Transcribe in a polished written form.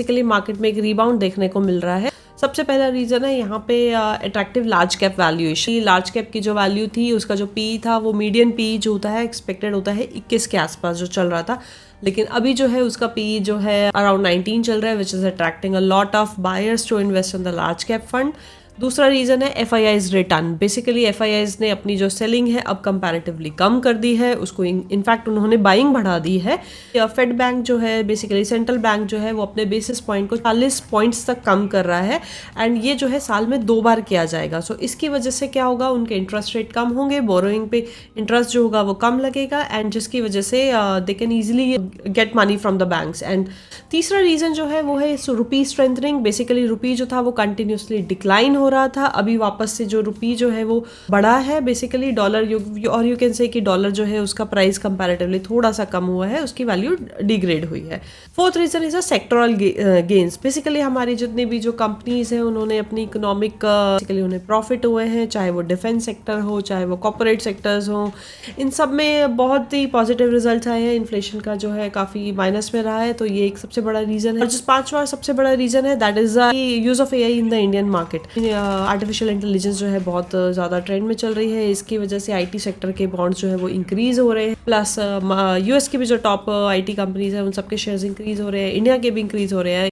Basically market में एक rebound देखने को मिल रहा है। सबसे पहला रीजन है यहाँ पे attractive large cap valuation. Large cap की जो वैल्यू थी, उसका जो पी था वो मीडियन पी जो होता है एक्सपेक्टेड होता है 21 के आसपास जो चल रहा था, लेकिन अभी जो है उसका पी जो है अराउंड 19 चल रहा है, which is attracting a lot of buyers to invest in the large cap fund. दूसरा रीजन है एफआईआईज रिटर्न। बेसिकली एफआईआईज ने अपनी जो सेलिंग है अब कंपैरेटिवली कम कर दी है, उसको इनफैक्ट उन्होंने बाइंग बढ़ा दी है। फेड बैंक जो है, बेसिकली सेंट्रल बैंक जो है, वो अपने बेसिस पॉइंट को 40 पॉइंट्स तक कम कर रहा है एंड ये जो है साल में 2 बार किया जाएगा। सो इसकी वजह से क्या होगा, उनके इंटरेस्ट रेट कम होंगे, बोरोइंग पे इंटरेस्ट जो होगा वो कम लगेगा एंड जिसकी वजह से they can easily get money from the banks. And तीसरा रीजन जो है वो है रुपी स्ट्रेंथनिंग। बेसिकली रुपी जो था वो कंटिन्यूसली डिक्लाइन हो रहा था, अभी वापस से जो रुपी जो है वो बढ़ा है। बेसिकली डॉलर और यू कैन से कि डॉलर जो है उसका प्राइस कंपैरेटिवली थोड़ा सा कम हुआ है, उसकी वैल्यू डिग्रेड हुई है। Fourth reason is a sectoral gains. Basically हमारी जितनी भी जो कंपनीज हैं उन्होंने अपनी इकोनॉमिक बेसिकली उन्हें प्रॉफिट हुए हैं, चाहे वो डिफेंस सेक्टर हो, चाहे वो कॉर्पोरेट सेक्टर्स हो, इन सब में बहुत ही पॉजिटिव रिजल्ट आए हैं। इन्फ्लेशन का जो है काफी माइनस में रहा है, तो ये एक सबसे बड़ा रीजन है। और जो पांचवा सबसे बड़ा रीजन है that is use of AI in the Indian market. Artificial intelligence जो है बहुत ज़्यादा ट्रेंड में चल रही है, इसकी वजह से आईटी सेक्टर के बॉन्ड्स जो है वो इंक्रीज हो रहे हैं। प्लस यूएस की भी जो टॉप आईटी कंपनीज है उन सबके शेयर्स इंक्रीज हो रहे हैं, इंडिया के भी इंक्रीज हो रहे हैं।